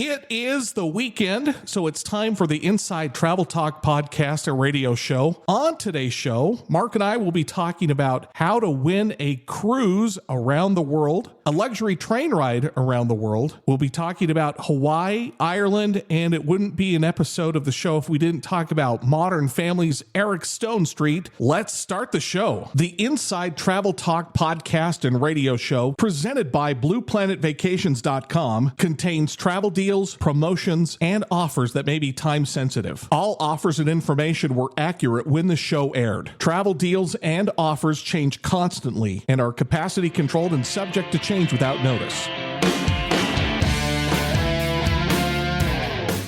It is the weekend, so it's time for the Inside Travel Talk podcast and radio show. On today's show, Mark and I will be talking about how to win a cruise around the world, a luxury train ride around the world. We'll be talking about Hawaii, Ireland, and it wouldn't be an episode of the show if we didn't talk about Modern Family's Eric Stone Street. Let's start the show. The Inside Travel Talk podcast and radio show, presented by BluePlanetVacations.com, contains travel deals, promotions, and offers that may be time sensitive. All offers and information were accurate when the show aired. Travel deals and offers change constantly and are capacity controlled and subject to change without notice.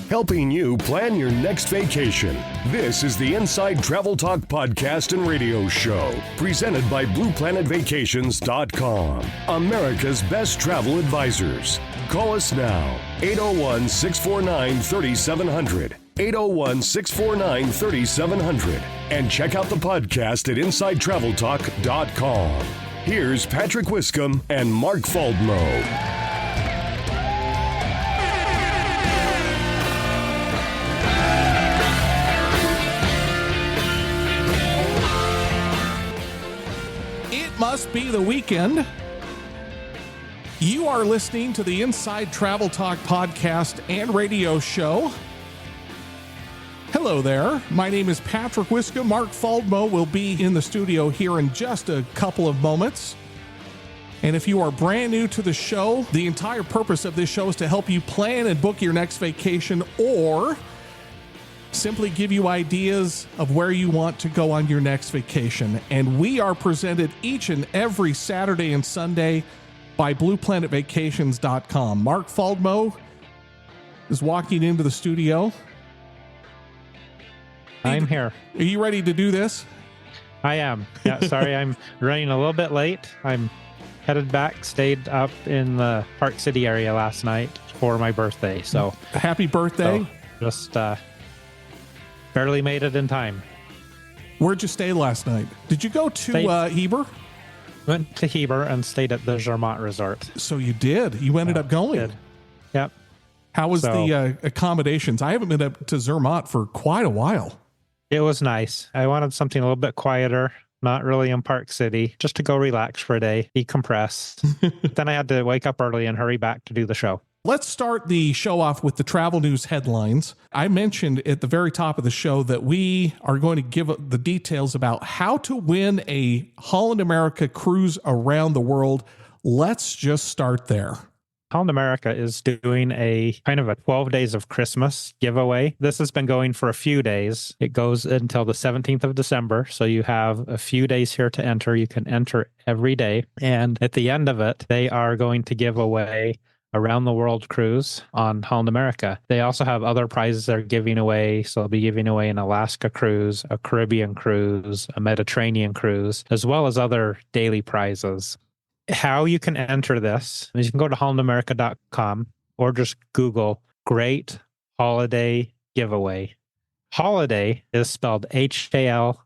Helping you plan your next vacation. This is the Inside Travel Talk podcast and radio show, presented by BluePlanetVacations.com, America's best travel advisors. Call us now, 801-649-3700, 801-649-3700, and check out the podcast at InsideTravelTalk.com. Here's Patrick Wiscombe and Mark Faldmo. Must be the weekend. You are listening to the Inside Travel Talk podcast and radio show. Hello there. My name is Patrick Wiscombe. Mark Faldmo will be in the studio here in just a couple of moments. And if you are brand new to the show, the entire purpose of this show is to help you plan and book your next vacation, or simply give you ideas of where you want to go on your next vacation. And we are presented each and every Saturday and Sunday by BluePlanetVacations.com. Mark Faldmo is walking into the studio. I'm here. Are you ready to do this? I am. Yeah, sorry, I'm running a little bit late. I'm headed back, stayed up in the Park City area last night for my birthday. So happy birthday. So just barely made it in time. Where'd you stay last night? Did you go to Heber? Went to Heber and stayed at the Zermatt Resort. So you did. You ended up going. Did. Yep. How was the accommodations? I haven't been up to Zermatt for quite a while. It was nice. I wanted something a little bit quieter, not really in Park City, just to go relax for a day, decompress. Then I had to wake up early and hurry back to do the show. Let's start the show off with the travel news headlines. I mentioned at the very top of the show that we are going to give the details about how to win a Holland America cruise around the world. Let's just start there. Holland America is doing a kind of a 12 days of Christmas giveaway. This has been going for a few days. It goes until the 17th of December. So you have a few days here to enter. You can enter every day. And at the end of it, they are going to give away around the world cruise on Holland America. They also have other prizes they're giving away. So they'll be giving away an Alaska cruise, a Caribbean cruise, a Mediterranean cruise, as well as other daily prizes. How you can enter this is you can go to hollandamerica.com or just Google Great Holiday Giveaway. Holiday is spelled Haliday.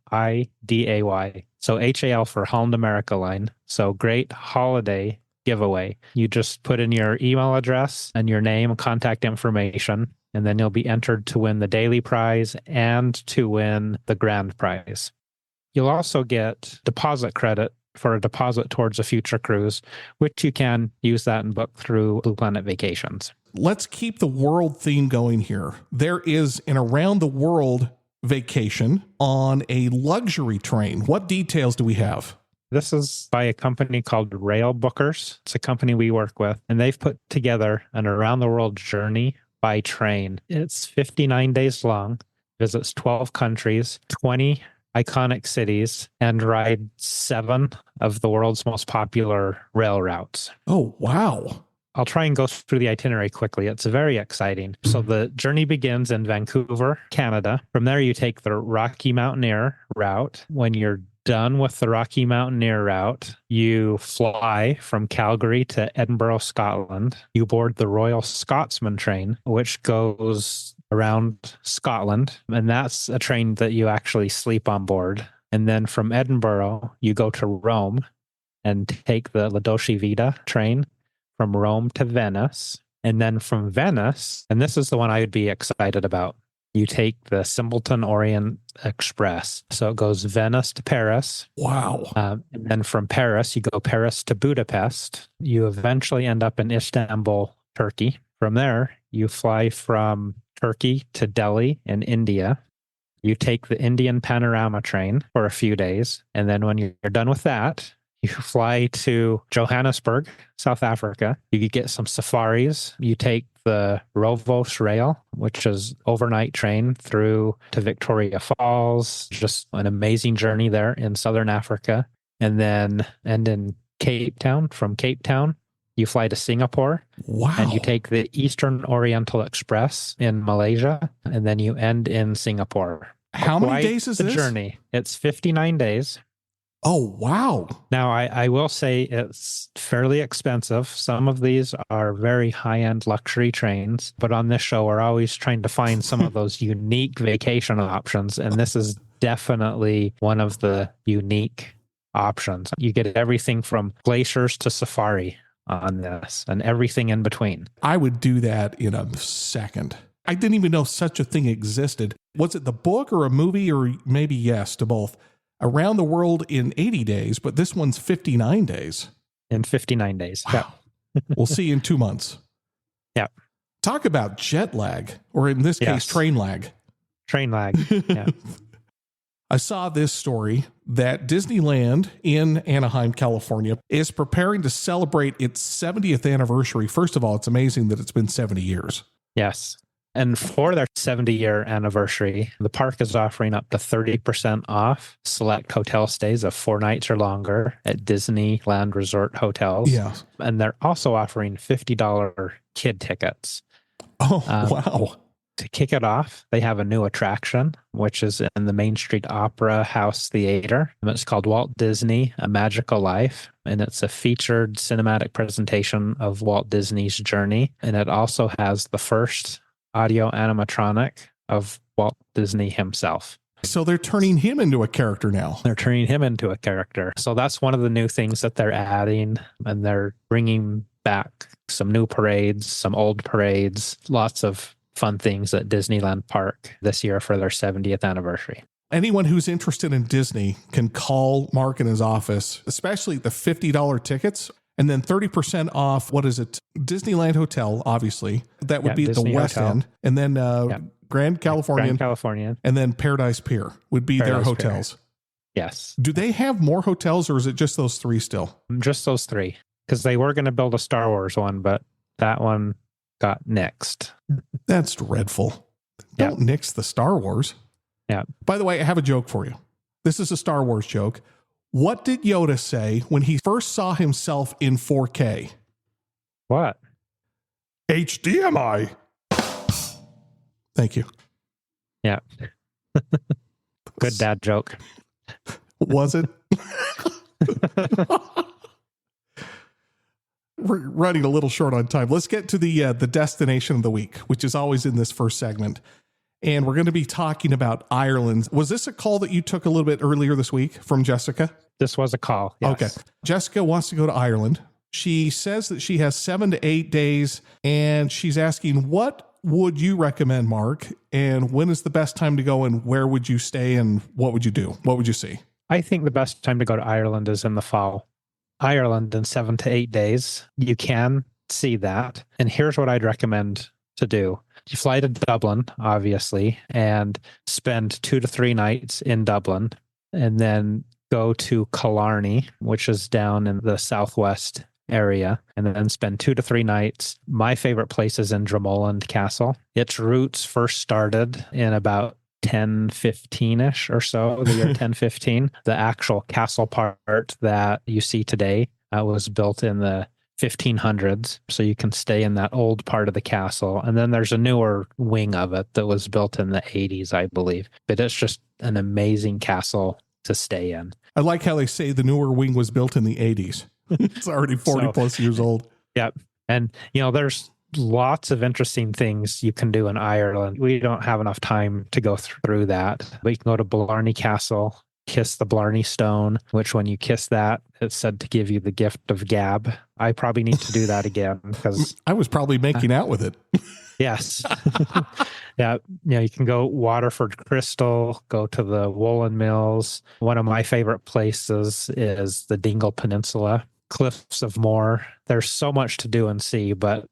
So HAL for Holland America line. So Great Holiday Giveaway. You just put in your email address and your name and contact information, and then you'll be entered to win the daily prize and to win the grand prize. You'll also get deposit credit for a deposit towards a future cruise, which you can use that and book through Blue Planet Vacations. Let's keep the world theme going here. There is an around the world vacation on a luxury train. What details do we have? This is by a company called Rail Bookers. It's a company we work with, and they've put together an around-the-world journey by train. It's 59 days long, visits 12 countries, 20 iconic cities, and ride 7 of the world's most popular rail routes. Oh, wow. I'll try and go through the itinerary quickly. It's very exciting. So the journey begins in Vancouver, Canada. From there, you take the Rocky Mountaineer route. When you're done with the Rocky Mountaineer route, you fly from Calgary to Edinburgh, Scotland. You board the Royal Scotsman train, which goes around Scotland. And that's a train that you actually sleep on board. And then from Edinburgh, you go to Rome and take the La Dolce Vita train from Rome to Venice. And then from Venice, and this is the one I would be excited about, you take the Simpleton Orient Express. So it goes Venice to Paris. Wow. And then from Paris, you go Paris to Budapest. You eventually end up in Istanbul, Turkey. From there, you fly from Turkey to Delhi in India. You take the Indian Panorama train for a few days. And then when you're done with that, you fly to Johannesburg, South Africa. You get some safaris. You take the Rovos Rail, which is overnight train through to Victoria Falls. Just an amazing journey there in Southern Africa. And then in Cape Town, from Cape Town, you fly to Singapore. Wow. And you take the Eastern Oriental Express in Malaysia. And then you end in Singapore. How many days is the this? Journey. It's 59 days. Oh, wow. Now, I will say it's fairly expensive. Some of these are very high-end luxury trains, but on this show, we're always trying to find some of those unique vacation options, and this is definitely one of the unique options. You get everything from glaciers to safari on this, and everything in between. I would do that in a second. I didn't even know such a thing existed. Was it the book or a movie, or maybe yes to both? Around the World in 80 days, but this one's 59 days. In 59 days. Wow. We'll see you in 2 months. Yeah. Talk about jet lag, or in this case, train lag. Train lag. Yeah. I saw this story that Disneyland in Anaheim, California, is preparing to celebrate its 70th anniversary. First of all, it's amazing that it's been 70 years. Yes. And for their 70-year anniversary, the park is offering up to 30% off select hotel stays of 4 nights or longer at Disneyland Resort hotels. Yeah. And they're also offering $50 kid tickets. Oh, wow. To kick it off, they have a new attraction, which is in the Main Street Opera House Theater. It's called Walt Disney, A Magical Life. And it's a featured cinematic presentation of Walt Disney's journey. And it also has the first audio animatronic of Walt Disney himself. So they're turning him into a character now. They're turning him into a character. So that's one of the new things that they're adding, and they're bringing back some new parades, some old parades, lots of fun things at Disneyland Park this year for their 70th anniversary. Anyone who's interested in Disney can call Mark in his office, especially the $50 tickets. And then 30% off, what is it? Disneyland Hotel, obviously. That would be at Disney the West Hotel. End. And then Grand Californian. Grand Californian. And then Paradise Pier would be their hotels. Pier. Yes. Do they have more hotels, or is it just those 3 still? Just those 3. Because they were going to build a Star Wars one, but that one got nixed. That's dreadful. Don't nix the Star Wars. Yeah. By the way, I have a joke for you. This is a Star Wars joke. What did Yoda say when he first saw himself in 4K? What? HDMI. Thank you. Yeah. Good dad joke. Was it? We're running a little short on time. Let's get to the destination of the week, which is always in this first segment. And we're going to be talking about Ireland. Was this a call that you took a little bit earlier this week from Jessica? This was a call. Yes. Okay. Jessica wants to go to Ireland. She says that she has 7 to 8 days, and she's asking, what would you recommend, Mark? And when is the best time to go, and where would you stay, and what would you do? What would you see? I think the best time to go to Ireland is in the fall. Ireland in 7 to 8 days. You can see that. And here's what I'd recommend to do. You fly to Dublin, obviously, and spend 2 to 3 nights in Dublin, and then go to Killarney, which is down in the southwest area, and then spend 2 to 3 nights. My favorite place is in Dromoland Castle. Its roots first started in about 1015-ish or so, the year 1015. The actual castle part that you see today was built in the 1500s, so you can stay in that old part of the castle. And then there's a newer wing of it that was built in the 80s, I believe. But it's just an amazing castle to stay in. I like how they say the newer wing was built in the 80s. It's already 40 plus years old. Yep. And, there's lots of interesting things you can do in Ireland. We don't have enough time to go through that. But you can go to Blarney Castle kiss the Blarney Stone, which when you kiss that, it's said to give you the gift of gab. I probably need to do that again because I was probably making out with it. yes. Yeah. You can go Waterford Crystal, go to the Woolen Mills. One of my favorite places is the Dingle Peninsula, Cliffs of Moher. There's so much to do and see, but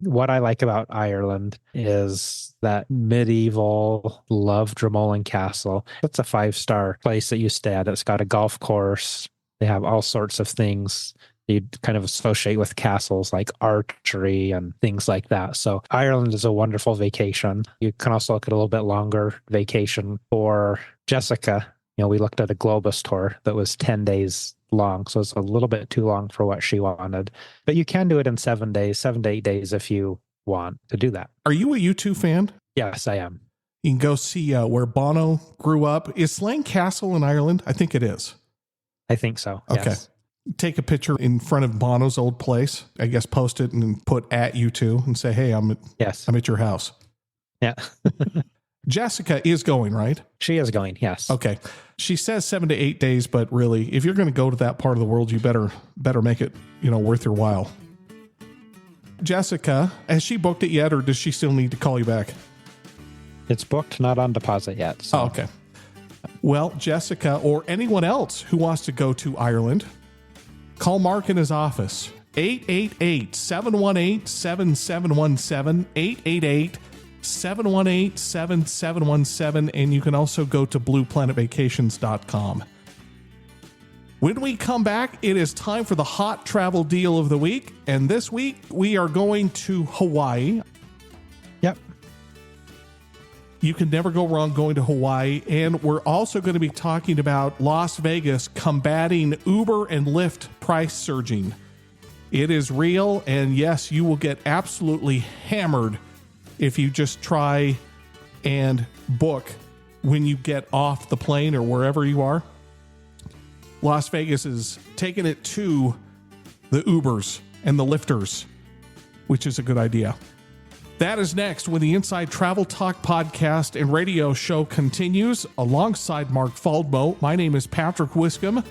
what I like about Ireland is that medieval love Dromoland Castle. It's a 5-star place that you stay at. It's got a golf course. They have all sorts of things you'd kind of associate with castles like archery and things like that. So Ireland is a wonderful vacation. You can also look at a little bit longer vacation for Jessica. We looked at a Globus tour that was 10 days long. So it's a little bit too long for what she wanted. But you can do it in 7 days, 7 to 8 days if you want to do that. Are you a U2 fan? Yes, I am. You can go see where Bono grew up. Is Slane Castle in Ireland? I think it is. I think so. Okay. Yes. Take a picture in front of Bono's old place. I guess post it and put at U2 and say, hey, I'm at your house. Yeah. Jessica is going, right? She is going, yes. Okay. She says 7 to 8 days, but really, if you're going to go to that part of the world, you better make it, worth your while. Jessica, has she booked it yet, or does she still need to call you back? It's booked, not on deposit yet. So. Oh, okay. Well, Jessica, or anyone else who wants to go to Ireland, call Mark in his office. 888-718-7717, 888-718-7717, and you can also go to blueplanetvacations.com. When we come back, it is time for the hot travel deal of the week, and this week we are going to Hawaii. Yep. You can never go wrong going to Hawaii, and we're also going to be talking about Las Vegas combating Uber and Lyft price surging. It is real, and yes, you will get absolutely hammered if you just try and book when you get off the plane or wherever you are. Las Vegas is taking it to the Ubers and the Lyfters, which is a good idea. That is next when the Inside Travel Talk podcast and radio show continues alongside Mark Faldmo. My name is Patrick Wiscombe.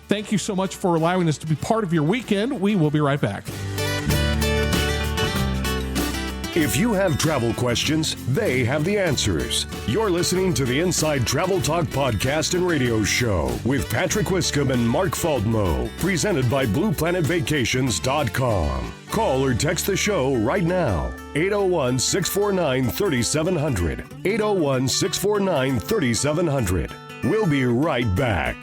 Thank you so much for allowing us to be part of your weekend. We will be right back. If you have travel questions, they have the answers. You're listening to the Inside Travel Talk podcast and radio show with Patrick Wiscombe and Mark Faldmo, presented by BluePlanetVacations.com. Call or text the show right now. 801-649-3700. 801-649-3700. We'll be right back.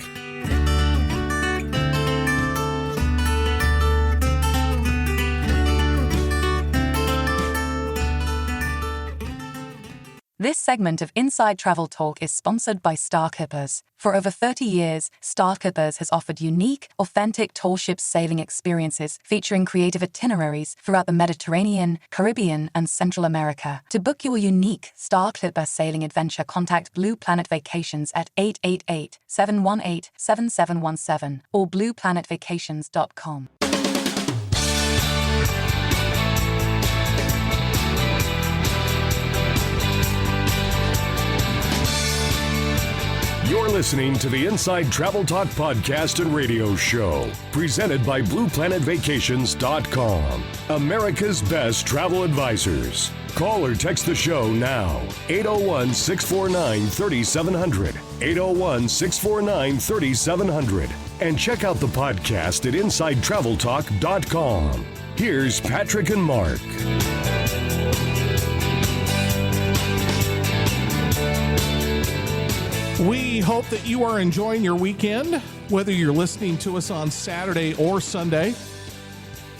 This segment of Inside Travel Talk is sponsored by Starkippers. For over 30 years, Starkippers has offered unique, authentic tall ship sailing experiences featuring creative itineraries throughout the Mediterranean, Caribbean, and Central America. To book your unique Starkipper sailing adventure, contact Blue Planet Vacations at 888-718-7717 or blueplanetvacations.com. You're listening to the Inside Travel Talk podcast and radio show, presented by BluePlanetVacations.com, America's best travel advisors. Call or text the show now, 801-649-3700, 801-649-3700, and check out the podcast at InsideTravelTalk.com. Here's Patrick and Mark. We hope that you are enjoying your weekend, whether you're listening to us on Saturday or Sunday.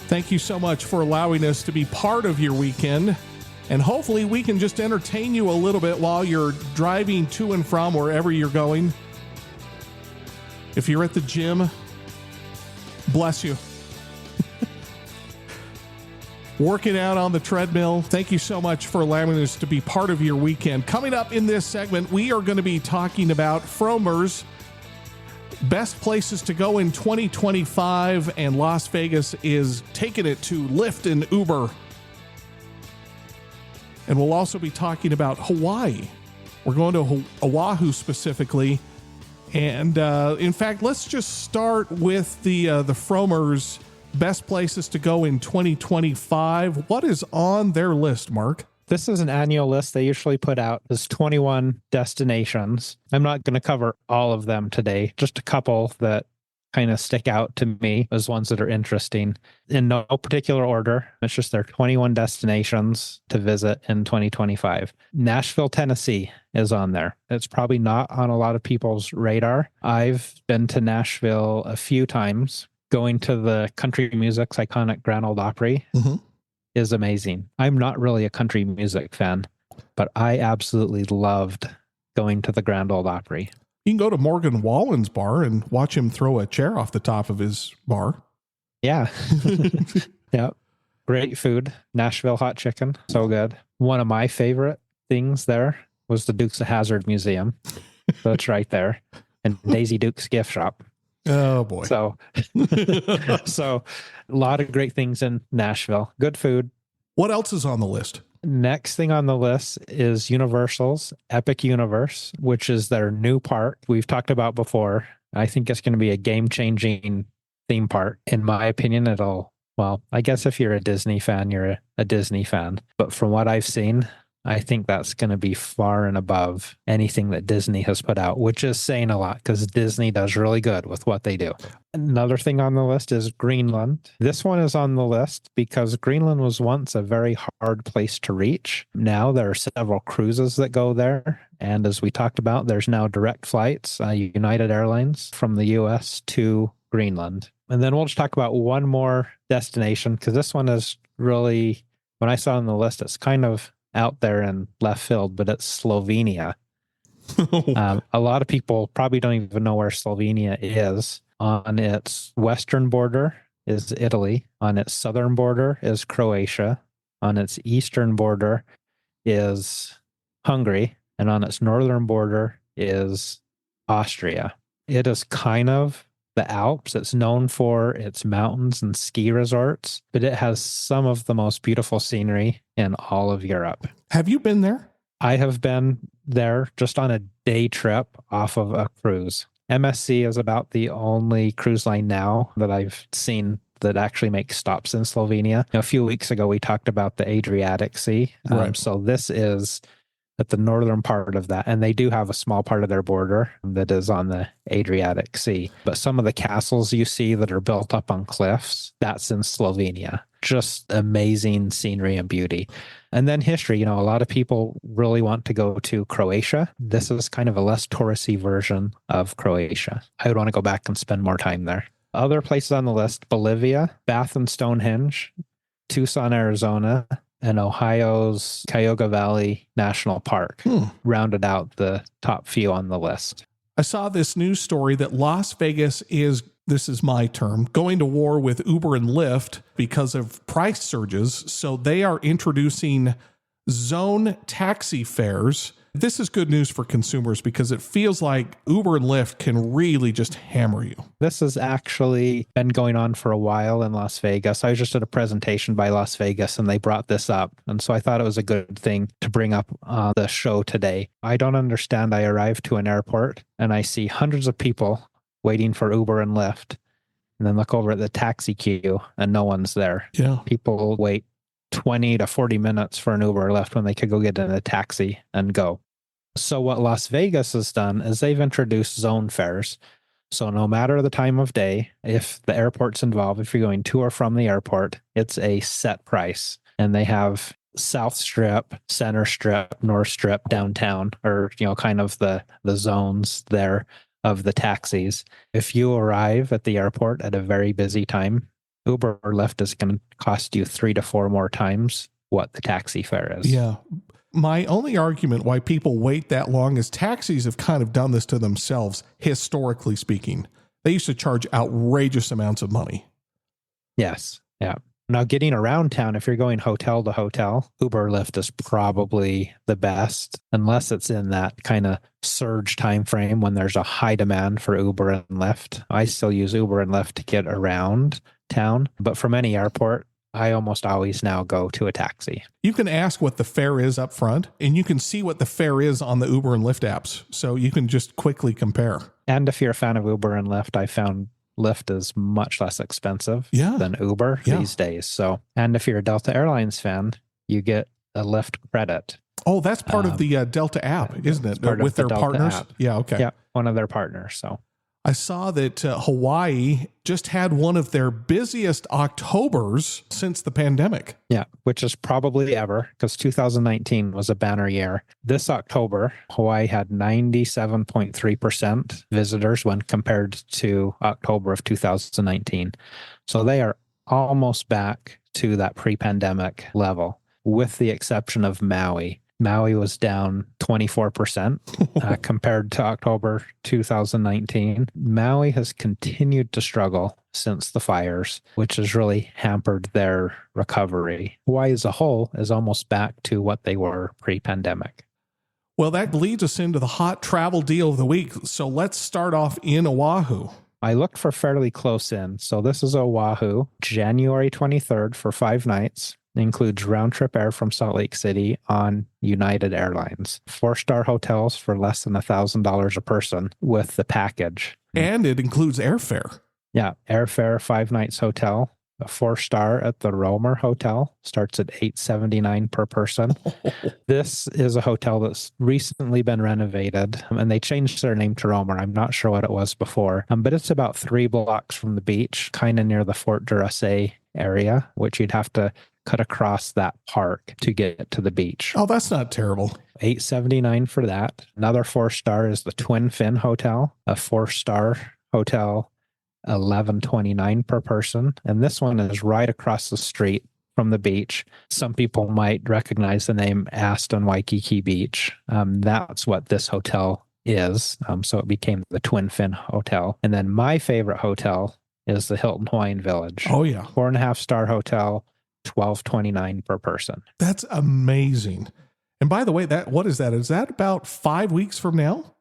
Thank you so much for allowing us to be part of your weekend. And hopefully we can just entertain you a little bit while you're driving to and from wherever you're going. If you're at the gym, bless you. Working out on the treadmill, thank you so much for allowing us to be part of your weekend. Coming up in this segment, we are going to be talking about Frommer's best places to go in 2025, and Las Vegas is taking it to Lyft and Uber. And we'll also be talking about Hawaii. We're going to Oahu specifically, And in fact, let's just start with the Fromers' best places to go in 2025. What is on their list, Mark? This is an annual list they usually put out. There's 21 destinations. I'm not going to cover all of them today, just a couple that kind of stick out to me as ones that are interesting. In no particular order, it's just there are 21 destinations to visit in 2025. Nashville, Tennessee is on there. It's probably not on a lot of people's radar. I've been to Nashville a few times. Going to the country music's iconic Grand Ole Opry is amazing. I'm not really a country music fan, but I absolutely loved going to the Grand Ole Opry. You can go to Morgan Wallen's bar and watch him throw a chair off the top of his bar. Yeah. Yep. Great food. Nashville hot chicken. So good. One of my favorite things there was the Dukes of Hazzard Museum. So it's right there. And Daisy Duke's gift shop. Oh boy. So a lot of great things in Nashville. Good food. What else is on the list? Next thing on the list is Universal's Epic Universe, which is their new park we've talked about before. I think it's going to be a game-changing theme park. In my opinion, I guess if you're a Disney fan, you're a Disney fan. But from what I've seen, I think that's going to be far and above anything that Disney has put out, which is saying a lot because Disney does really good with what they do. Another thing on the list is Greenland. This one is on the list because Greenland was once a very hard place to reach. Now there are several cruises that go there. And as we talked about, there's now direct flights, United Airlines from the US to Greenland. And then we'll just talk about one more destination because this one is really, when I saw on the list, it's kind of out there in left field, but it's Slovenia. A lot of people probably don't even know where Slovenia is. On its western border is Italy. On its southern border is Croatia. On its eastern border is Hungary. And on its northern border is Austria. It is kind of the Alps. It's known for its mountains and ski resorts, but it has some of the most beautiful scenery in all of Europe. Have you been there? I have been there just on a day trip off of a cruise. MSC is about the only cruise line now that I've seen that actually makes stops in Slovenia. A few weeks ago, we talked about the Adriatic Sea. Right. So this is at the northern part of that. And they do have a small part of their border that is on the Adriatic Sea. But some of the castles you see that are built up on cliffs, that's in Slovenia. Just amazing scenery and beauty. And then history, a lot of people really want to go to Croatia. This is kind of a less touristy version of Croatia. I would want to go back and spend more time there. Other places on the list, Bolivia, Bath and Stonehenge, Tucson, Arizona, and Ohio's Cuyahoga Valley National Park rounded out the top few on the list. I saw this news story that Las Vegas is, this is my term, going to war with Uber and Lyft because of price surges. So they are introducing zone taxi fares. This is good news for consumers because it feels like Uber and Lyft can really just hammer you. This has actually been going on for a while in Las Vegas. I was just at a presentation by Las Vegas and they brought this up. And so I thought it was a good thing to bring up on the show today. I don't understand. I arrived to an airport and I see hundreds of people waiting for Uber and Lyft and then look over at the taxi queue and no one's there. Yeah. People wait 20 to 40 minutes for an Uber or Lyft when they could go get in a taxi and go. So what Las Vegas has done is they've introduced zone fares. So no matter the time of day, if the airport's involved, if you're going to or from the airport, it's a set price. And they have South Strip, Center Strip, North Strip, downtown, or, kind of the zones there of the taxis. If you arrive at the airport at a very busy time, Uber or Lyft is going to cost you 3 to 4 more times what the taxi fare is. Yeah. My only argument why people wait that long is taxis have kind of done this to themselves, historically speaking. They used to charge outrageous amounts of money. Yes. Yeah. Now, getting around town, if you're going hotel to hotel, Uber or Lyft is probably the best, unless it's in that kind of surge time frame when there's a high demand for Uber and Lyft. I still use Uber and Lyft to get around town, but from any airport, I almost always now go to a taxi. You can ask what the fare is up front, and you can see what the fare is on the Uber and Lyft apps, so you can just quickly compare. And if you're a fan of Uber and Lyft, I found Lyft is much less expensive than Uber these days. So, and if you're a Delta Airlines fan, you get a Lyft credit. Oh, that's part of the Delta app, isn't it? With their partners? App. Yeah, okay. Yeah, one of their partners. So I saw that Hawaii just had one of their busiest Octobers since the pandemic. Yeah, which is probably ever, because 2019 was a banner year. This October, Hawaii had 97.3% visitors when compared to October of 2019. So they are almost back to that pre-pandemic level, with the exception of Maui. Maui was down 24% compared to October 2019. Maui has continued to struggle since the fires, which has really hampered their recovery. Hawaii as a whole is almost back to what they were pre-pandemic. Well, that leads us into the hot travel deal of the week. So let's start off in Oahu. I looked for fairly close in. So this is Oahu, January 23rd for 5 nights. Includes round-trip air from Salt Lake City on United Airlines. 4-star hotels for less than $1,000 a person with the package. And it includes airfare. Yeah, airfare, 5 nights hotel. A 4-star at the Romer Hotel starts at $879 per person. This is a hotel that's recently been renovated, and they changed their name to Romer. I'm not sure what it was before, but it's about 3 blocks from the beach, kind of near the Fort Duracé area, which you'd have to cut across that park to get to the beach. Oh, that's not terrible. $879 for that. Another 4-star is the Twin Fin Hotel, a 4-star hotel, $1129 per person. And this one is right across the street from the beach. Some people might recognize the name Aston Waikiki Beach. That's what this hotel is. So it became the Twin Fin Hotel. And then my favorite hotel is the Hilton Hawaiian Village. Oh, yeah. 4.5-star hotel, $1,229 per person. That's amazing. And by the way, what is that? Is that about 5 weeks from now?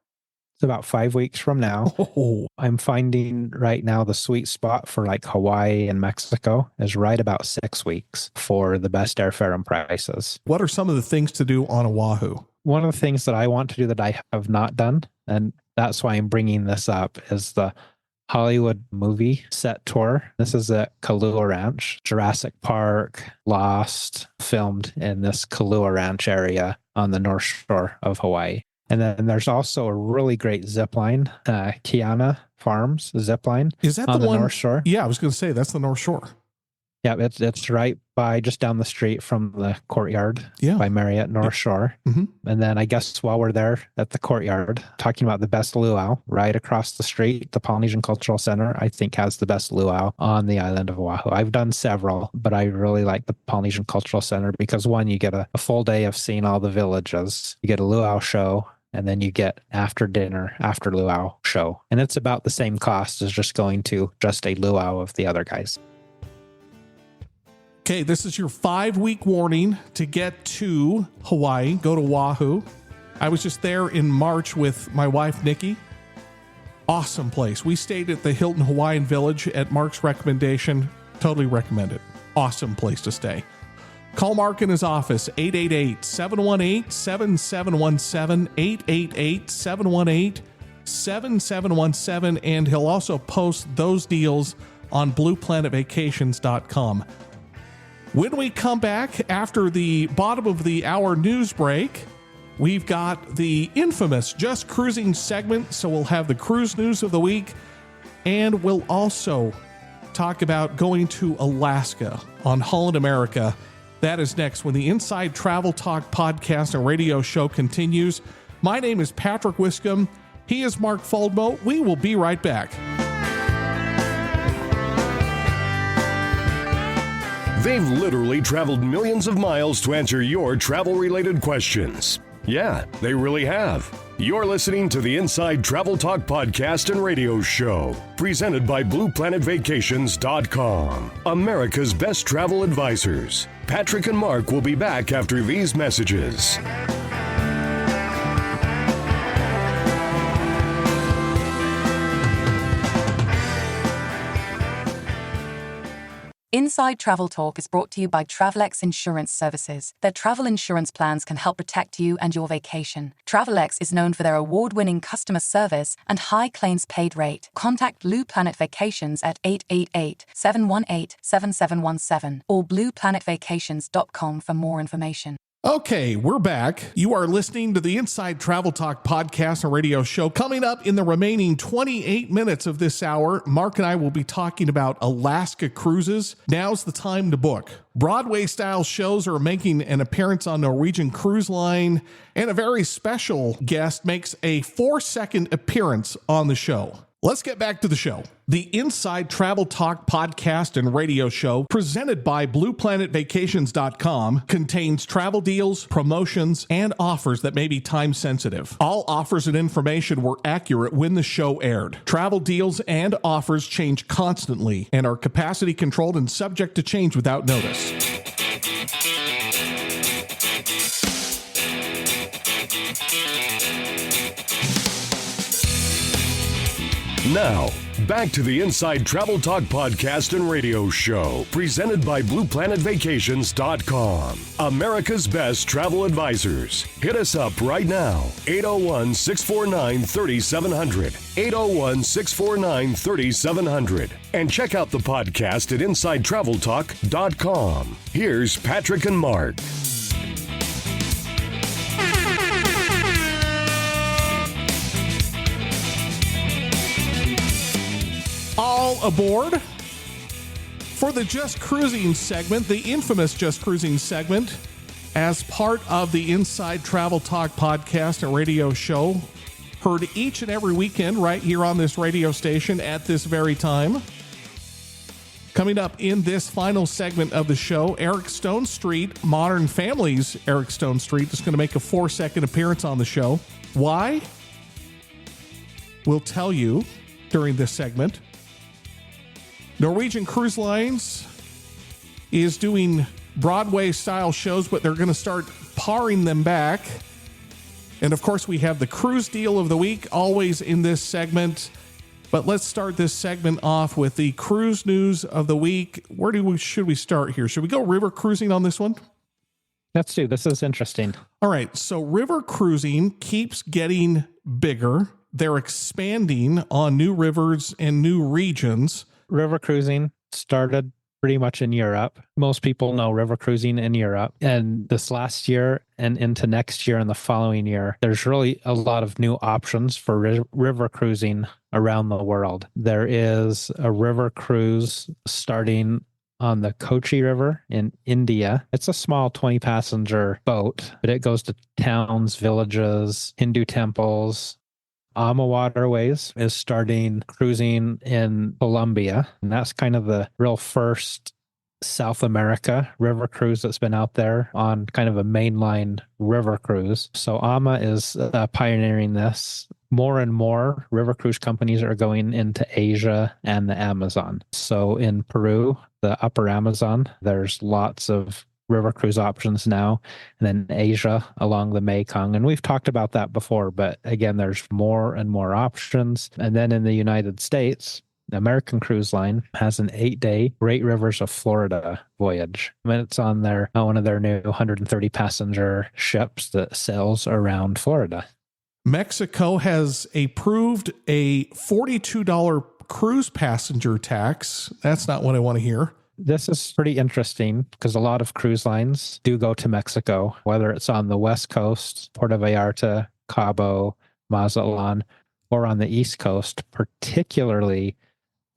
It's about 5 weeks from now. Oh. I'm finding right now the sweet spot for like Hawaii and Mexico is right about 6 weeks for the best airfare and prices. What are some of the things to do on Oahu? One of the things that I want to do that I have not done, and that's why I'm bringing this up, is the Hollywood movie set tour. This is at Kailua Ranch. Jurassic Park, Lost, filmed in this Kailua Ranch area on the North Shore of Hawaii. And then there's also a really great zip line, Kiana Farms zip line. Is that on the one? North Shore? Yeah, I was going to say that's the North Shore. Yeah, it's right by, just down the street from the courtyard by Marriott North Shore. Mm-hmm. And then I guess while we're there at the courtyard, talking about the best luau, right across the street, the Polynesian Cultural Center, I think has the best luau on the island of Oahu. I've done several, but I really like the Polynesian Cultural Center because one, you get a full day of seeing all the villages. You get a luau show, and then you get after dinner, after luau show. And it's about the same cost as just going to just a luau of the other guys. Okay, this is your 5-week warning to get to Hawaii. Go to Oahu. I was just there in March with my wife, Nikki. Awesome place. We stayed at the Hilton Hawaiian Village at Mark's recommendation. Totally recommend it. Awesome place to stay. Call Mark in his office, 888-718-7717, 888-718-7717, and he'll also post those deals on blueplanetvacations.com. When we come back after the bottom of the hour news break, we've got the infamous Just Cruising segment, so we'll have the cruise news of the week, and we'll also talk about going to Alaska on Holland America. That is next when the Inside Travel Talk podcast and radio show continues. My name is Patrick Wiscombe. He is Mark Faldmo. We will be right back. They've literally traveled millions of miles to answer your travel-related questions. Yeah, they really have. You're listening to the Inside Travel Talk podcast and radio show, presented by BluePlanetVacations.com, America's best travel advisors. Patrick and Mark will be back after these messages. Inside Travel Talk is brought to you by Travelex Insurance Services. Their travel insurance plans can help protect you and your vacation. Travelex is known for their award-winning customer service and high claims paid rate. Contact Blue Planet Vacations at 888-718-7717 or blueplanetvacations.com for more information. Okay, we're back. You are listening to the Inside Travel Talk podcast and radio show. Coming up in the remaining 28 minutes of this hour, Mark and I will be talking about Alaska cruises. Now's the time to book. Broadway-style shows are making an appearance on Norwegian Cruise Line, and a very special guest makes a 4-second appearance on the show. Let's get back to the show. The Inside Travel Talk podcast and radio show, presented by blueplanetvacations.com, contains travel deals, promotions, and offers that may be time sensitive. All offers and information were accurate when the show aired. Travel deals and offers change constantly and are capacity controlled and subject to change without notice. Now, back to the Inside Travel Talk podcast and radio show, presented by blueplanetvacations.com. America's best travel advisors. Hit us up right now, 801-649-3700, 801-649-3700. And check out the podcast at InsideTravelTalk.com. Here's Patrick and Mark. All aboard for the Just Cruising segment, the infamous Just Cruising segment, as part of the Inside Travel Talk podcast and radio show, heard each and every weekend right here on this radio station at this very time. Coming up in this final segment of the show, Eric Stonestreet, Modern Family's Eric Stonestreet, is going to make a 4-second appearance on the show. Why? We'll tell you during this segment. Norwegian Cruise Lines is doing Broadway-style shows, but they're going to start paring them back. And, of course, we have the cruise deal of the week, always in this segment. But let's start this segment off with the cruise news of the week. Should we start here? Should we go river cruising on this one? Let's do. This is interesting. All right. So river cruising keeps getting bigger. They're expanding on new rivers and new regions. River cruising started pretty much in Europe. Most people know river cruising in Europe. And this last year and into next year and the following year, there's really a lot of new options for river cruising around the world. There is a river cruise starting on the Kochi River in India. It's a small 20-passenger boat, but it goes to towns, villages, Hindu temples. Ama Waterways is starting cruising in Colombia, and that's kind of the real first South America river cruise that's been out there on kind of a mainline river cruise. So Ama is pioneering this. More and more river cruise companies are going into Asia and the Amazon. So in Peru, the upper Amazon, there's lots of river cruise options now, and then Asia along the Mekong. And we've talked about that before, but again, there's more and more options. And then in the United States, the American Cruise Line has an 8-day Great Rivers of Florida voyage. And it's on one of their new 130-passenger ships that sails around Florida. Mexico has approved a $42 cruise passenger tax. That's not what I want to hear. This is pretty interesting because a lot of cruise lines do go to Mexico, whether it's on the West Coast, Puerto Vallarta, Cabo, Mazatlan, or on the East Coast, particularly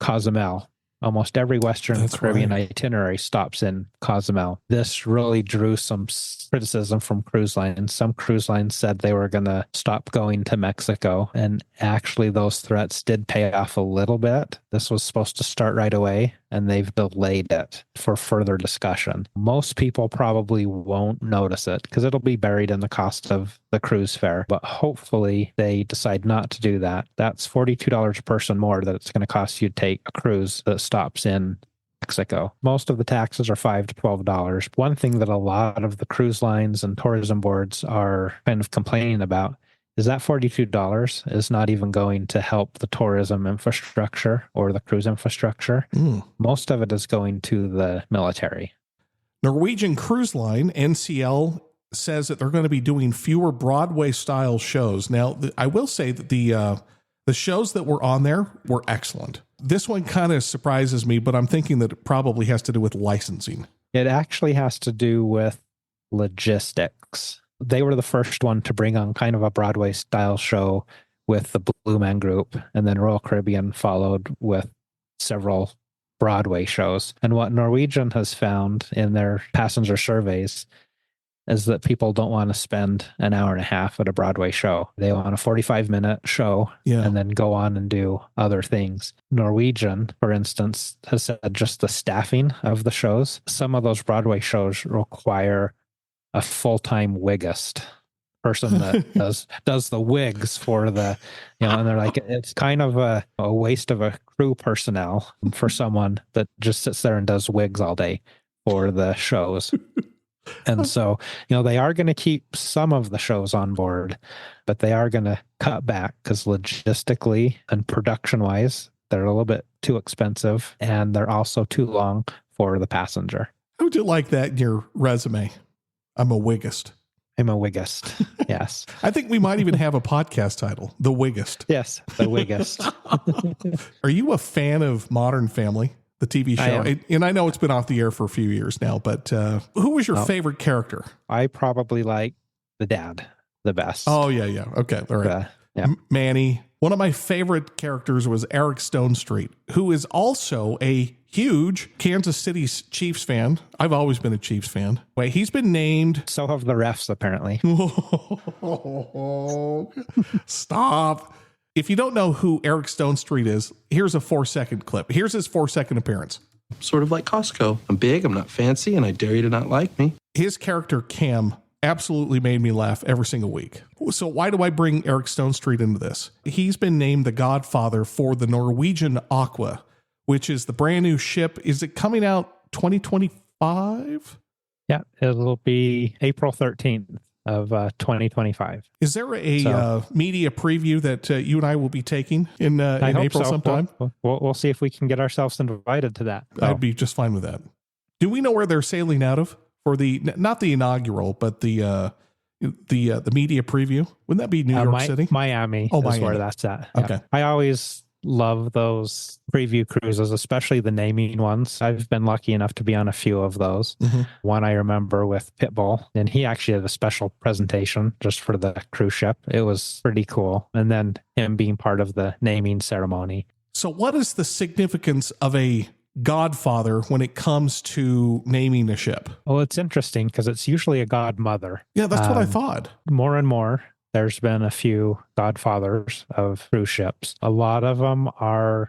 Cozumel. Almost every Western Caribbean itinerary stops in Cozumel. This really drew some criticism from cruise lines. Some cruise lines said they were going to stop going to Mexico, and actually those threats did pay off a little bit. This was supposed to start right away, and they've delayed it for further discussion. Most people probably won't notice it because it'll be buried in the cost of the cruise fare, but hopefully they decide not to do that. That's $42 a person more that it's going to cost you to take a cruise that stops in Mexico. Most of the taxes are $5 to $12. One thing that a lot of the cruise lines and tourism boards are kind of complaining about is that $42 is not even going to help the tourism infrastructure or the cruise infrastructure. Most of it is going to the military. Norwegian Cruise Line, NCL, says that they're going to be doing fewer Broadway-style shows. Now, I will say that the shows that were on there were excellent. This one kind of surprises me, but I'm thinking that it probably has to do with licensing. It actually has to do with logistics. They were the first one to bring on kind of a Broadway-style show with the Blue Man Group, and then Royal Caribbean followed with several Broadway shows. And what Norwegian has found in their passenger surveys is that people don't want to spend an hour and a half at a Broadway show. They want a 45-minute show and then go on and do other things. Norwegian, for instance, has said just the staffing of the shows. Some of those Broadway shows require a full-time wigist person that does the wigs for the, and they're like, it's kind of a waste of a crew personnel for someone that just sits there and does wigs all day for the shows. And so, they are going to keep some of the shows on board, but they are going to cut back because logistically and production-wise, they're a little bit too expensive, and they're also too long for the passenger. How would you like that in your resume? I'm a wigist. I'm a wigist. Yes. I think we might even have a podcast title, The Wigist. Yes, The Wigist. Are you a fan of Modern Family, the TV show? And I know it's been off the air for a few years now, but who was your favorite character? I probably like the dad the best. Oh, yeah. Okay. All right. Manny. One of my favorite characters was Eric Stonestreet, who is also a huge Kansas City Chiefs fan. I've always been a Chiefs fan. Wait, he's been named. So have the refs, apparently. Stop. If you don't know who Eric Stonestreet is, here's a 4-second clip. Here's his 4-second appearance. Sort of like Costco. I'm big, I'm not fancy, and I dare you to not like me. His character, Cam, absolutely made me laugh every single week. So why do I bring Eric Stonestreet into this? He's been named the godfather for the Norwegian Aqua, which is the brand new ship. Is it coming out 2025? Yeah, it'll be April 13th of 2025. Is there a media preview that you and I will be taking in April sometime? We'll see if we can get ourselves invited to that. I'd be just fine with that. Do we know where they're sailing out of for the, not the inaugural, but the media preview? Wouldn't that be New York City? Miami is Miami. Where that's at. Okay. Yeah. I always love those preview cruises, especially the naming ones. I've been lucky enough to be on a few of those. Mm-hmm. One I remember with Pitbull, and he actually had a special presentation just for the cruise ship. It was pretty cool. And then him being part of the naming ceremony. So what is the significance of a godfather when it comes to naming a ship? Well, it's interesting because it's usually a godmother. Yeah, that's what I thought. More and more, there's been a few godfathers of cruise ships. A lot of them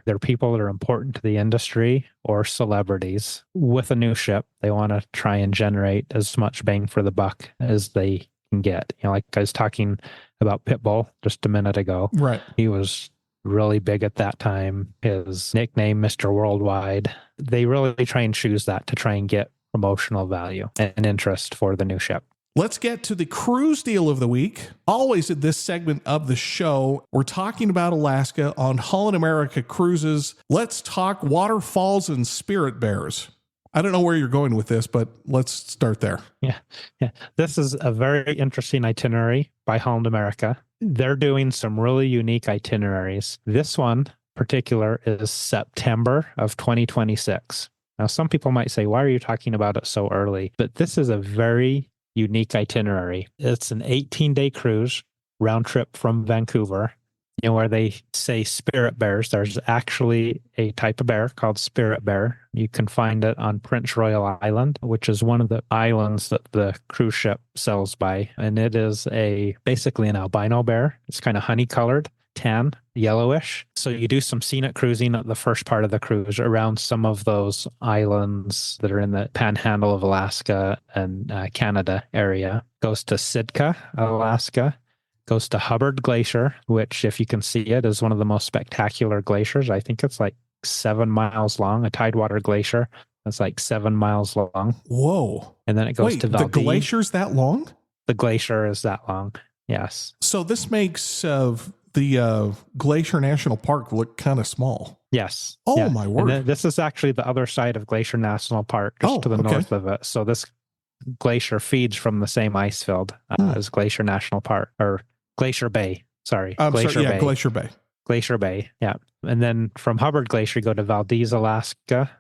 they're people that are important to the industry or celebrities. With a new ship, they want to try and generate as much bang for the buck as they can get. Like I was talking about Pitbull just a minute ago. Right. He was really big at that time. His nickname, Mr. Worldwide. They really try and choose that to try and get promotional value and interest for the new ship. Let's get to the cruise deal of the week. Always in this segment of the show, we're talking about Alaska on Holland America Cruises. Let's talk waterfalls and spirit bears. I don't know where you're going with this, but let's start there. Yeah. This is a very interesting itinerary by Holland America. They're doing some really unique itineraries. This one particular is September of 2026. Now, some people might say, why are you talking about it so early? But this is a very unique itinerary. It's an 18-day cruise, round trip from Vancouver, where they say spirit bears. There's actually a type of bear called spirit bear. You can find it on Prince Royal Island, which is one of the islands that the cruise ship sails by. And it is basically an albino bear. It's kind of honey-colored, tan, yellowish. So you do some scenic cruising at the first part of the cruise around some of those islands that are in the panhandle of Alaska and Canada area. Goes to Sitka, Alaska. Goes to Hubbard Glacier, which, if you can see it, is one of the most spectacular glaciers. I think it's like 7 miles long, a tidewater glacier. That's like 7 miles long. Whoa. And then it goes to Valdez. The glacier's that long? The glacier is that long. Yes. So this makes the Glacier National Park look kind of small. Yes. Oh, yeah. my word. And this is actually the other side of Glacier National Park, just to the north of it. So this glacier feeds from the same ice field as Glacier National Park, or Glacier Bay. Sorry. Bay. Glacier Bay. Glacier Bay, yeah. And then from Hubbard Glacier, you go to Valdez, Alaska,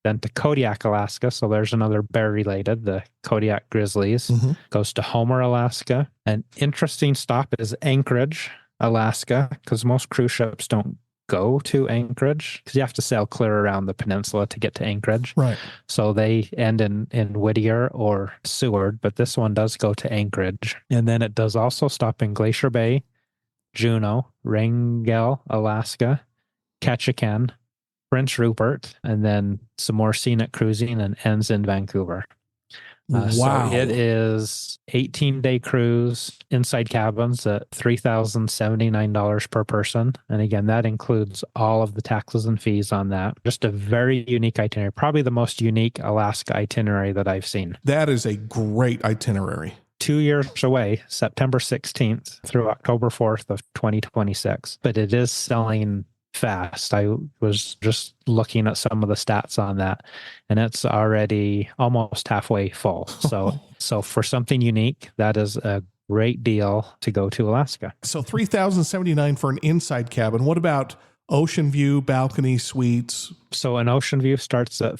then to Kodiak, Alaska. So there's another bear related, the Kodiak Grizzlies. Goes to Homer, Alaska. An interesting stop is Anchorage, Alaska, because most cruise ships don't go to Anchorage because you have to sail clear around the peninsula to get to Anchorage. Right. So they end in Whittier or Seward, but this one does go to Anchorage. And then it does also stop in Glacier Bay, Juneau, Wrangell, Alaska, Ketchikan, Prince Rupert, and then some more scenic cruising, and ends in Vancouver. Wow. So it is 18-day cruise, inside cabins at $3,079 per person. And again, that includes all of the taxes and fees on that. Just a very unique itinerary, probably the most unique Alaska itinerary that I've seen. That is a great itinerary. 2 years away, September 16th through October 4th of 2026. But it is selling fast. I was just looking at some of the stats on that, and it's already almost halfway full. So for something unique, that is a great deal to go to Alaska. So $3,079 for an inside cabin. What about ocean view, balcony, suites? So an ocean view starts at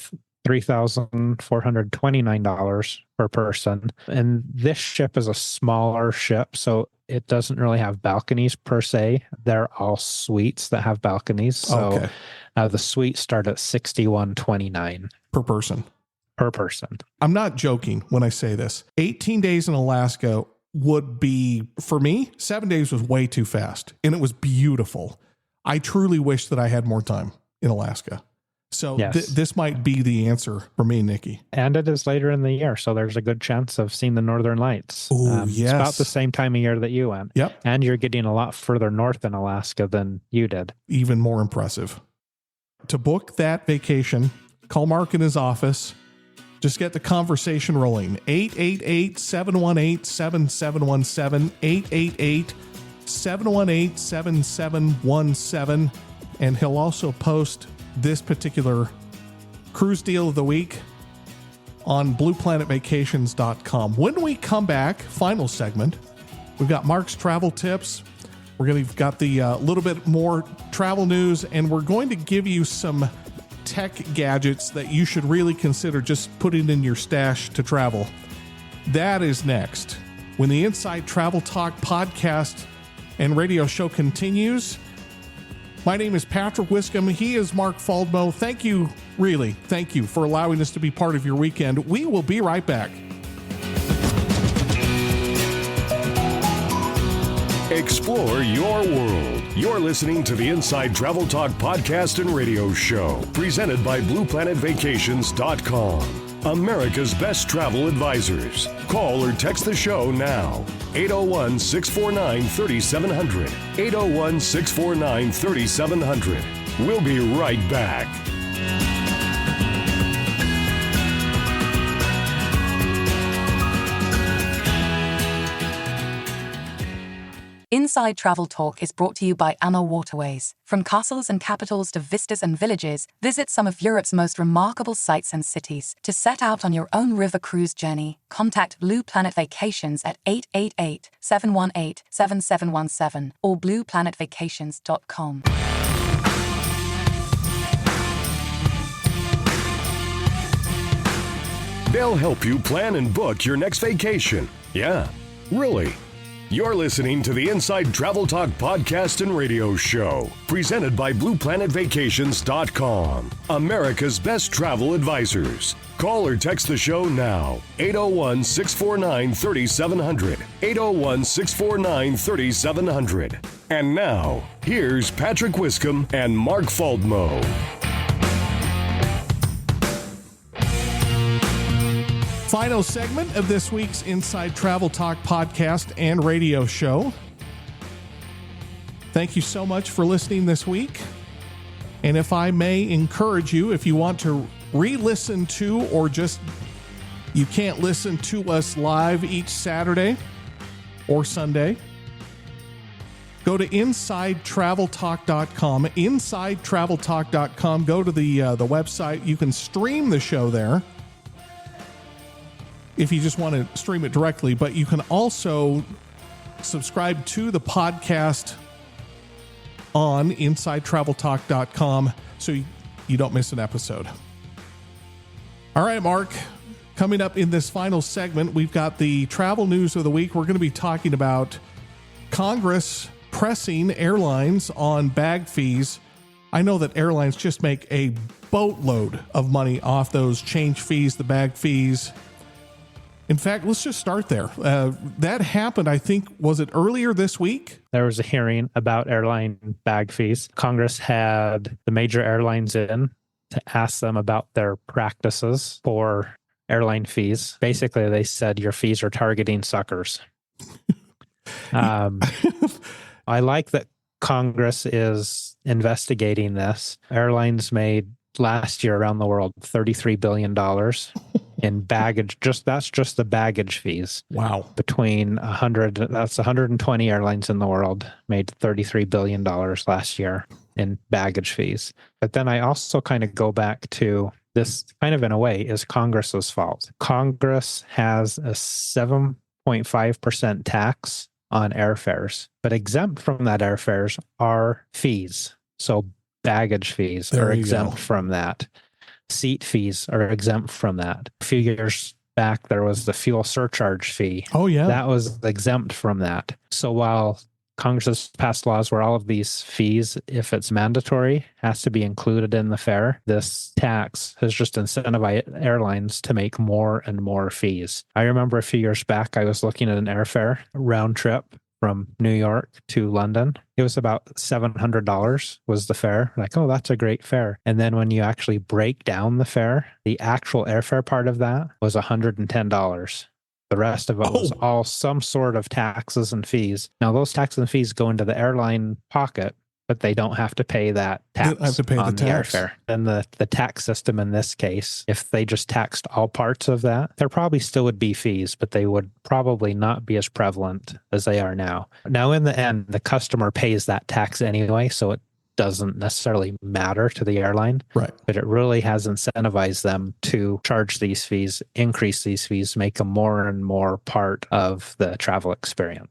$3,429 per person. And this ship is a smaller ship, so it doesn't really have balconies per se. They're all suites that have balconies. So the suites start at $6,129 per person. Per person. I'm not joking when I say this. 18 days in Alaska would be, for me, 7 days was way too fast, and it was beautiful. I truly wish that I had more time in Alaska. So yes. This might be the answer for me, Nikki. And it is later in the year, so there's a good chance of seeing the Northern Lights. Oh, yes. It's about the same time of year that you went. Yep. And you're getting a lot further north in Alaska than you did. Even more impressive. To book that vacation, call Mark in his office. Just get the conversation rolling. 888-718-7717, 888-718-7717. And he'll also post this particular cruise deal of the week on blueplanetvacations.com. When we come back, final segment, we've got Mark's travel tips. We've got the little bit more travel news, and we're going to give you some tech gadgets that you should really consider just putting in your stash to travel. That is next. When the Inside Travel Talk podcast and radio show continues. My name is Patrick Wiscombe. He is Mark Faldmo. Thank you for allowing us to be part of your weekend. We will be right back. Explore your world. You're listening to the Inside Travel Talk podcast and radio show, presented by BluePlanetVacations.com. America's best travel advisors. Call or text the show now. 801-649-3700. 801-649-3700. We'll be right back. Inside Travel Talk is brought to you by AMA Waterways. From castles and capitals to vistas and villages, visit some of Europe's most remarkable sites and cities. To set out on your own river cruise journey, contact Blue Planet Vacations at 888-718-7717 or blueplanetvacations.com. They'll help you plan and book your next vacation. Yeah, really. You're listening to the Inside Travel Talk podcast and radio show, presented by BluePlanetVacations.com, America's best travel advisors. Call or text the show now, 801-649-3700, 801-649-3700. And now, here's Patrick Wiscombe and Mark Faldmo. Final segment of this week's Inside Travel Talk podcast and radio show. Thank you so much for listening this week. And if I may encourage you, if you want to re-listen to, or just you can't listen to us live each Saturday or Sunday, Go to InsideTravelTalk.com, InsideTravelTalk.com. Go to the website. You can stream the show there if you just want to stream it directly, but you can also subscribe to the podcast on InsideTravelTalk.com so you don't miss an episode. All right, Mark. Coming up in this final segment, we've got the travel news of the week. We're going to be talking about Congress pressing airlines on bag fees. I know that airlines just make a boatload of money off those change fees, the bag fees. In fact, let's just start there. That happened, I think, was it earlier this week? There was a hearing about airline bag fees. Congress had the major airlines in to ask them about their practices for airline fees. Basically, they said your fees are targeting suckers. I like that Congress is investigating this. Airlines made last year around the world $33 billion in baggage. That's just the baggage fees. Wow. Between 120 airlines in the world made $33 billion last year in baggage fees. But then I also kind of go back to this kind of in a way is Congress's fault. Congress has a 7.5% tax on airfares, but exempt from that airfares are fees. So baggage fees are exempt from that. Seat fees are exempt from that. A few years back, there was the fuel surcharge fee. Oh, yeah. That was exempt from that. So while Congress has passed laws where all of these fees, if it's mandatory, has to be included in the fare, this tax has just incentivized airlines to make more and more fees. I remember a few years back, I was looking at an airfare round trip from New York to London. It was about $700 was the fare. Like, oh, that's a great fare. And then when you actually break down the fare, the actual airfare part of that was $110. The rest of it was all some sort of taxes and fees. Now, those taxes and fees go into the airline pocket, but they don't have to pay that tax. They don't have to pay on the tax. Airfare. And the tax system in this case, if they just taxed all parts of that, there probably still would be fees, but they would probably not be as prevalent as they are now. Now, in the end, the customer pays that tax anyway, so it doesn't necessarily matter to the airline, right? But it really has incentivized them to charge these fees, increase these fees, make them more and more part of the travel experience.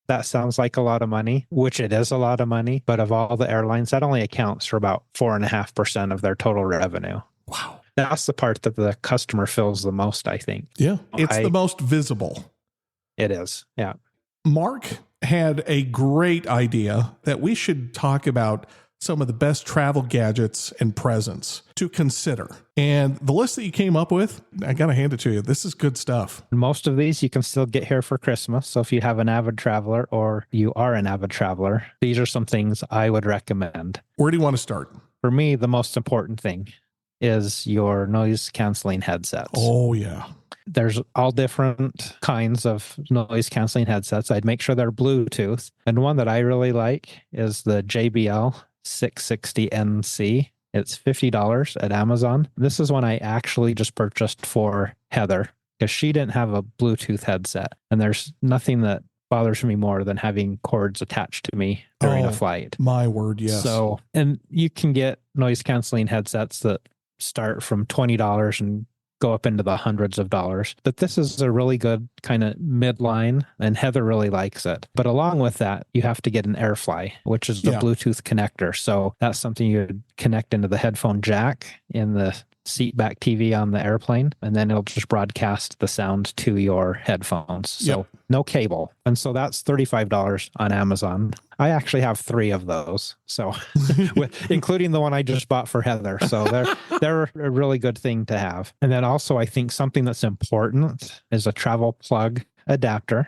That sounds like a lot of money, which it is a lot of money, but of all the airlines, that only accounts for about 4.5% of their total revenue. Wow. That's the part that the customer feels the most, I think. Yeah, it's the most visible. It is, yeah. Mark had a great idea that we should talk about some of the best travel gadgets and presents to consider. And the list that you came up with, I got to hand it to you. This is good stuff. Most of these you can still get here for Christmas. So if you have an avid traveler or you are an avid traveler, these are some things I would recommend. Where do you want to start? For me, the most important thing is your noise canceling headsets. Oh, yeah. There's all different kinds of noise canceling headsets. I'd make sure they're Bluetooth. And one that I really like is the JBL 660NC. It's $50 at Amazon. This is one I actually just purchased for Heather because she didn't have a Bluetooth headset. And there's nothing that bothers me more than having cords attached to me during a flight. My word, yes. So, and you can get noise canceling headsets that start from $20 and go up into the hundreds of dollars. But this is a really good kind of midline, and Heather really likes it. But along with that, you have to get an AirFly, which is the Bluetooth connector. So that's something you would connect into the headphone jack in the seat back TV on the airplane, and then it'll just broadcast the sound to your headphones. So no cable. And so that's $35 on Amazon. I actually have 3 of those, so including the one I just bought for Heather. So they're a really good thing to have. And then also, I think something that's important is a travel plug adapter,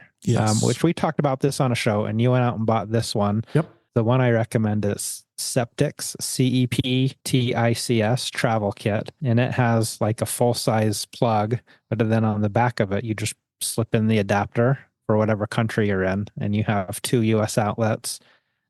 which we talked about this on a show, and you went out and bought this one. Yep. The one I recommend is Septics, CEPTICS travel kit, and it has like a full-size plug, but then on the back of it, you just slip in the adapter for whatever country you're in, and you have 2 US outlets,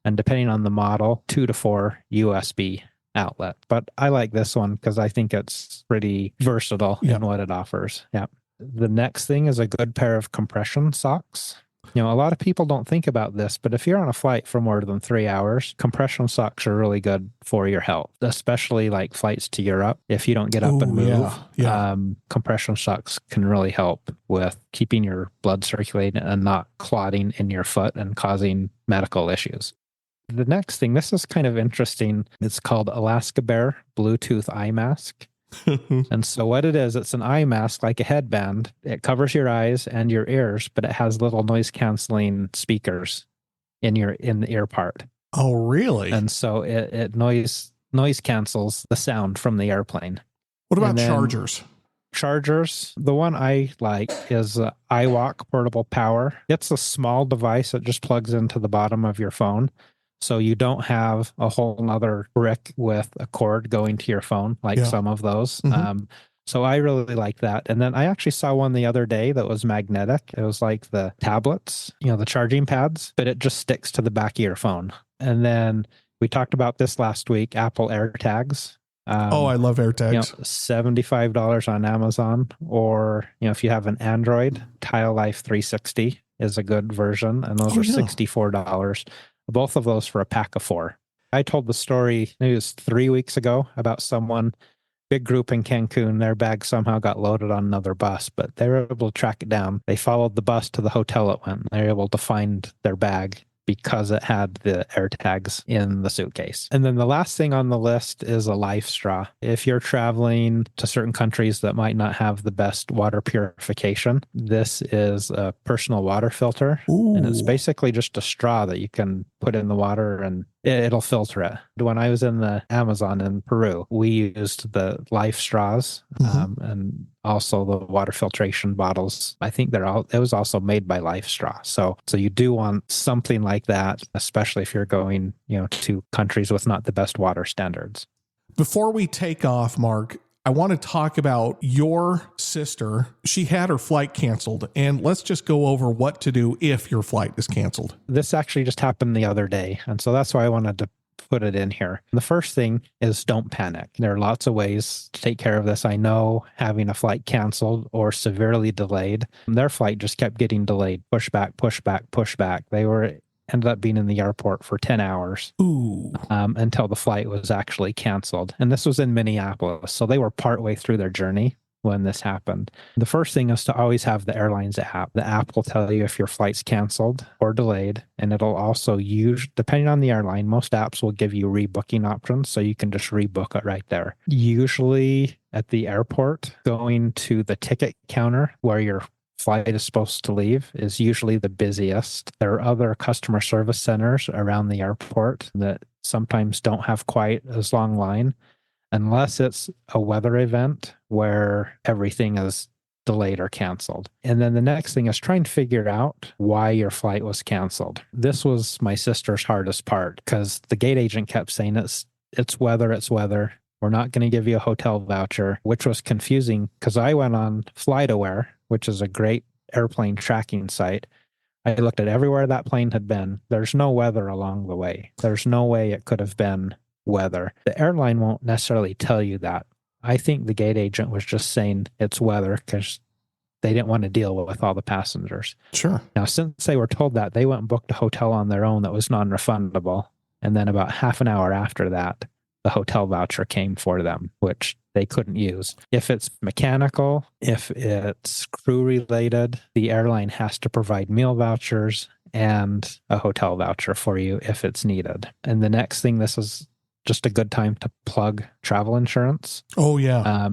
and depending on the model, 2 to 4 USB outlet. But I like this one because I think it's pretty versatile in what it offers. Yeah. The next thing is a good pair of compression socks. A lot of people don't think about this, but if you're on a flight for more than 3 hours, compression socks are really good for your health, especially like flights to Europe. If you don't get up and move, compression socks can really help with keeping your blood circulating and not clotting in your foot and causing medical issues. The next thing, this is kind of interesting. It's called Alaska Bear Bluetooth Eye Mask. And so what it is, it's an eye mask like a headband. It covers your eyes and your ears, but it has little noise canceling speakers in the ear part. Oh, really? And so it noise cancels the sound from the airplane. What about chargers? Chargers, the one I like is iWalk Portable Power. It's a small device that just plugs into the bottom of your phone. So you don't have a whole nother brick with a cord going to your phone like some of those. Mm-hmm. So I really like that. And then I actually saw one the other day that was magnetic. It was like the tablets, the charging pads, but it just sticks to the back of your phone. And then we talked about this last week, Apple AirTags. I love AirTags. $75 on Amazon, or if you have an Android, Tile Life 360 is a good version, and those are $64. Both of those for a pack of 4. I told the story, maybe it was 3 weeks ago, about someone, big group in Cancun. Their bag somehow got loaded on another bus, but they were able to track it down. They followed the bus to the hotel it went. They were able to find their bag because it had the AirTags in the suitcase. And then the last thing on the list is a life straw. If you're traveling to certain countries that might not have the best water purification, this is a personal water filter. Ooh. And it's basically just a straw that you can put in the water and it'll filter it. When I was in the Amazon in Peru, we used the life straws and also the water filtration bottles. I think it was also made by Life Straw. So you do want something like that, especially if you're going, to countries with not the best water standards. Before we take off, Mark, I want to talk about your sister. She had her flight canceled, and let's just go over what to do if your flight is canceled. This actually just happened the other day, and so that's why I wanted to put it in here. The first thing is don't panic. There are lots of ways to take care of this. I know having a flight canceled or severely delayed, their flight just kept getting delayed, push back. They ended up being in the airport for 10 hours until the flight was actually canceled. And this was in Minneapolis. So they were partway through their journey when this happened. The first thing is to always have the airline's app. The app will tell you if your flight's canceled or delayed. And it'll also depending on the airline, most apps will give you rebooking options. So you can just rebook it right there. Usually at the airport, going to the ticket counter where your flight is supposed to leave is usually the busiest. There are other customer service centers around the airport that sometimes don't have quite as long line, unless it's a weather event where everything is delayed or canceled. And then the next thing is try and figure out why your flight was canceled. This was my sister's hardest part because the gate agent kept saying it's weather. We're not going to give you a hotel voucher, which was confusing because I went on FlightAware, which is a great airplane tracking site. I looked at everywhere that plane had been. There's no weather along the way. There's no way it could have been weather. The airline won't necessarily tell you that. I think the gate agent was just saying it's weather because they didn't want to deal with all the passengers. Sure. Now, since they were told that, they went and booked a hotel on their own that was non-refundable. And then about half an hour after that, the hotel voucher came for them, which they couldn't use. If it's mechanical, if it's crew related, the airline has to provide meal vouchers and a hotel voucher for you if it's needed. And the next thing, this is just a good time to plug travel insurance. Oh, yeah.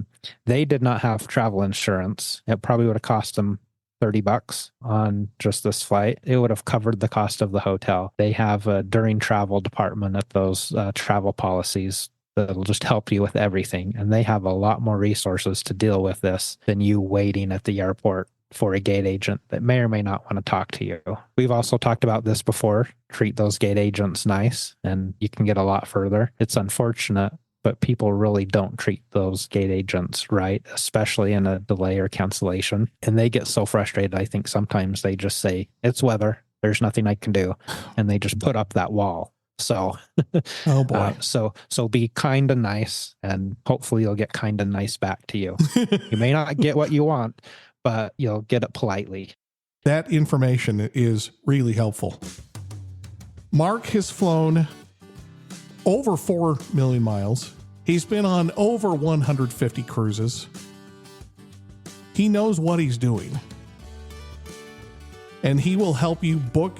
They did not have travel insurance. It probably would have cost them $30 on just this flight. It would have covered the cost of the hotel. They have a during travel department at those travel policies that'll just help you with everything. And they have a lot more resources to deal with this than you waiting at the airport for a gate agent that may or may not want to talk to you. We've also talked about this before. Treat those gate agents nice and you can get a lot further. It's unfortunate, but people really don't treat those gate agents right, especially in a delay or cancellation. And they get so frustrated. I think sometimes they just say, it's weather. There's nothing I can do. And they just put up that wall. So, oh boy. So be kind and nice, and hopefully you'll get kind and nice back to you. You may not get what you want, but you'll get it politely. That information is really helpful. Mark has flown over 4 million miles. He's been on over 150 cruises. He knows what he's doing. And he will help you book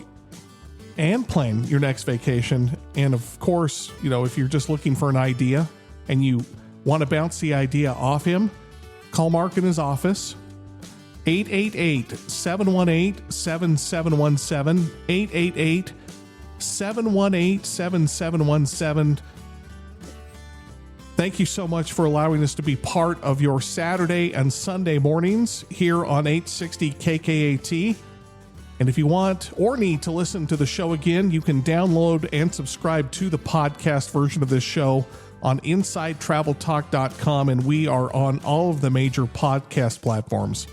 and plan your next vacation. And of course, if you're just looking for an idea and you want to bounce the idea off him, call Mark in his office. 888-718-7717. 888-718-7717. Thank you so much for allowing us to be part of your Saturday and Sunday mornings here on 860 KKAT. And if you want or need to listen to the show again, you can download and subscribe to the podcast version of this show on InsideTravelTalk.com, and we are on all of the major podcast platforms.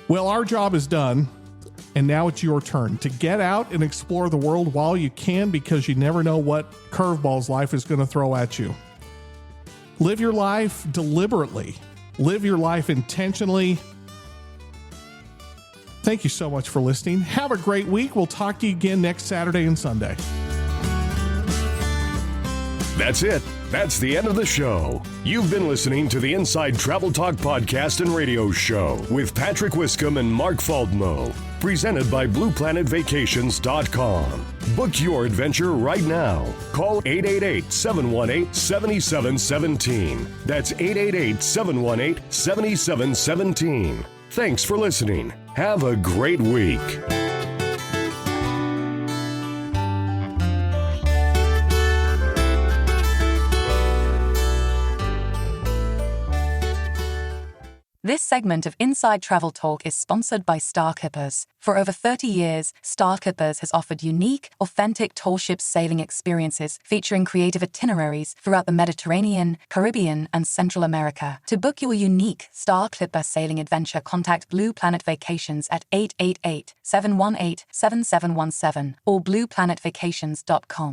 Well, our job is done, and now it's your turn to get out and explore the world while you can, because you never know what curveballs life is going to throw at you. Live your life deliberately. Live your life intentionally. Thank you so much for listening. Have a great week. We'll talk to you again next Saturday and Sunday. That's it. That's the end of the show. You've been listening to the Inside Travel Talk podcast and radio show with Patrick Wiscombe and Mark Faldmo, presented by BluePlanetVacations.com. Book your adventure right now. Call 888-718-7717. That's 888-718-7717. Thanks for listening. Have a great week. This segment of Inside Travel Talk is sponsored by Starkippers. For over 30 years, Starkippers has offered unique, authentic tall ship sailing experiences featuring creative itineraries throughout the Mediterranean, Caribbean, and Central America. To book your unique Star Clipper sailing adventure, contact Blue Planet Vacations at 888-718-7717 or blueplanetvacations.com.